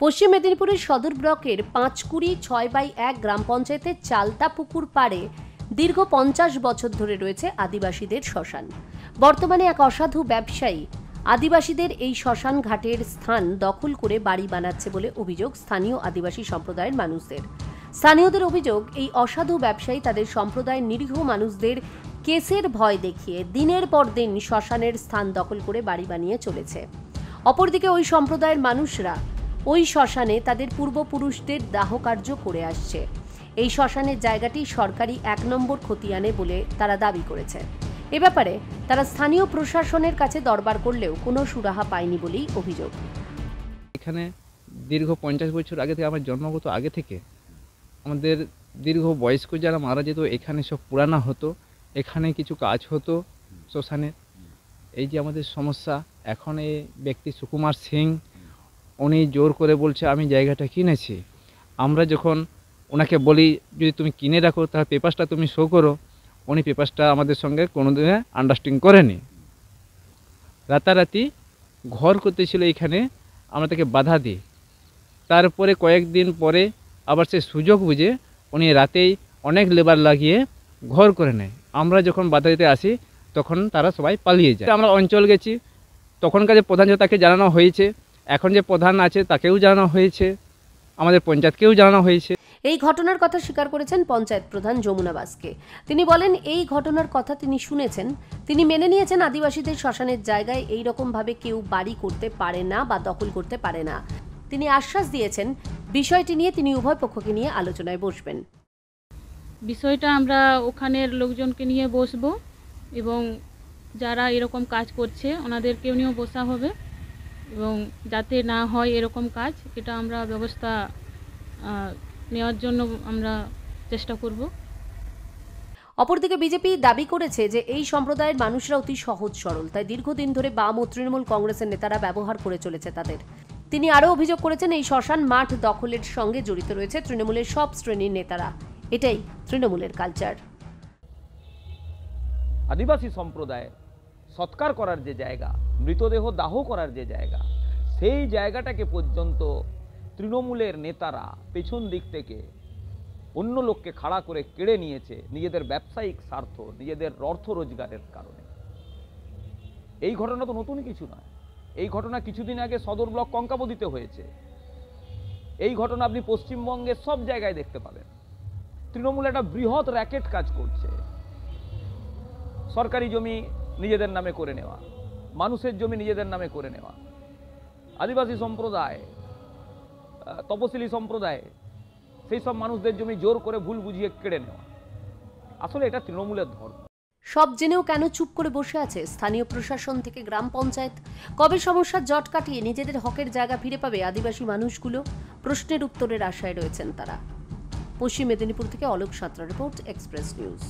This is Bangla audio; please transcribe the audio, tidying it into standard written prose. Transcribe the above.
পশ্চিম মেদিনীপুরের সদর ব্লকের ৫কুড়ি ৬/১ গ্রাম পঞ্চায়েতের চালতা পুকুর পাড়ে দীর্ঘ ৫০ বছর ধরে রয়েছে আদিবাসীদের শ্মশান। বর্তমানে এক অসাধু ব্যবসায়ী আদিবাসীদের এই শ্মশান ঘাটের স্থান দখল করে বাড়ি বানাচ্ছে বলে অভিযোগ স্থানীয় আদিবাসী সম্প্রদায়ের মানুষদের। স্থানীয়দের অভিযোগ, এই অসাধু ব্যবসায়ী তাদের সম্প্রদায়ের নিরীহ মানুষদের কেসের ভয় দেখিয়ে দিনের পর দিন শ্মশানের স্থান দখল করে বাড়ি বানিয়ে চলেছে। অপরদিকে ওই সম্প্রদায়ের মানুষরা ওই শ্মশানে তাদের পূর্বপুরুষদের দাহকার্য করে আসছে। এই শ্মশানের জায়গাটি সরকারি ১ নম্বর খতিয়ানে বলে তারা দাবি করেছে। এ ব্যাপারে তারা স্থানীয় প্রশাসনের কাছে দরবার করলেও কোনো সুরাহা পায়নি বলেই অভিযোগ। এখানে দীর্ঘ ৫০ বছর আগে থেকে, আমার জন্মগত আগে থেকে আমাদের দীর্ঘ বয়স্ক যারা মারা যেত এখানে সব পুরানো হতো, এখানে কিছু কাজ হতো শ্মশানে। এই যে আমাদের সমস্যা, এখন এই ব্যক্তি সুকুমার সিং উনি জোর করে বলছে আমি জায়গাটা কিনেছি। আমরা যখন ওনাকে বলি যদি তুমি কিনে রাখো তাহলে পেপারসটা তুমি শো করো, উনি পেপারসটা আমাদের সঙ্গে কোনোদিনে আন্ডারস্ট্যান্ডিং করেনি। রাতারাতি ঘর করতেছিল এখানে, আমরা তাকে বাধা দিই। তারপরে কয়েকদিন পরে আবার সে সুযোগ বুঝে উনি রাতেই অনেক লেবার লাগিয়ে ঘর করে নেয়। আমরা যখন বাধা দিতে আসি তখন তারা সবাই পালিয়ে যায়। আমরা অঞ্চল গেছি, তখনকার যে প্রধান তাকে জানানো হয়েছে, এখন যে প্রধান আছে তাকেও জানানো হয়েছে, আমাদের পঞ্চায়েতকেও জানানো হয়েছে। এই ঘটনার কথা স্বীকার করেছেন পঞ্চায়েত প্রধান যমুনা বাসকে। তিনি বলেন, এই ঘটনার কথা তিনি শুনেছেন, তিনি মেনে নিয়েছেন আদিবাসীদের শ্মশানের জায়গায় এই রকম ভাবে কেউ বাড়ি করতে পারে না বা দখল করতে পারে না। তিনি আশ্বাস দিয়েছেন বিষয়টি নিয়ে তিনি উভয় পক্ষকে নিয়ে আলোচনায় বসবেন। বিষয়টা আমরা ওখানের লোকজনকে নিয়ে বসবো এবং যারা এরকম কাজ করছে ওনাদেরকেও নিয়েও বসা হবে এবং যাতে না হয় এরকম কাজ, এটা আমরা ব্যবস্থা নেওয়ার জন্য আমরা চেষ্টা করব। অপরদিকে বিজেপি দাবি করেছে যে এই সম্প্রদায়ের মানুষরা অতি সহজ সরল, তাই দীর্ঘদিন ধরে বাম ও তৃণমূল কংগ্রেসের নেতারা ব্যবহার করে চলেছে তাদের। তিনি আরও অভিযোগ করেছেন এই শ্মশান মাঠ দখলের সঙ্গে জড়িত রয়েছে তৃণমূলের সব শ্রেণীর নেতারা। এটাই তৃণমূলের কালচার। আদিবাসী সম্প্রদায় সৎকার করার যে জায়গা, মৃতদেহ দাহ করার যে জায়গা, সেই জায়গাটাকে পর্যন্ত তৃণমূলের নেতারা পেছন দিক থেকে অন্য লোককে খাড়া করে কেড়ে নিয়েছে নিজেদের ব্যবসায়িক স্বার্থ, নিজেদের অর্থ রোজগারের কারণে। এই ঘটনা তো নতুন কিছু নয়। এই ঘটনা কিছুদিন আগে সদর ব্লক কঙ্কাবদিতে হয়েছে। এই ঘটনা আপনি পশ্চিমবঙ্গের সব জায়গায় দেখতে পাবেন। তৃণমূল একটা বৃহৎ র্যাকেট কাজ করছে। সরকারি জমি নিজেদের নামে করে নেওয়া, মানুষের জমি নিজেদের নামে করে নেওয়া, আদিবাসী সম্প্রদায়, তপশিলি সম্প্রদায়, সেই সব মানুষদের জমি জোর করে ভুল বুঝিয়ে কেড়ে নেওয়া। আসলে এটা তৃণমূলের ধর্ম। সব জেনেও কেন চুপ করে বসে আছে স্থানীয় প্রশাসন থেকে গ্রাম পঞ্চায়েত? কবে সমস্যার জট কাটিয়ে নিজেদের হকের জায়গা ফিরে পাবে আদিবাসী মানুষগুলো? প্রশ্নের উত্তরের আশায় রয়েছেন তারা। পশ্চিম মেদিনীপুর থেকে Alok Santra report, express news.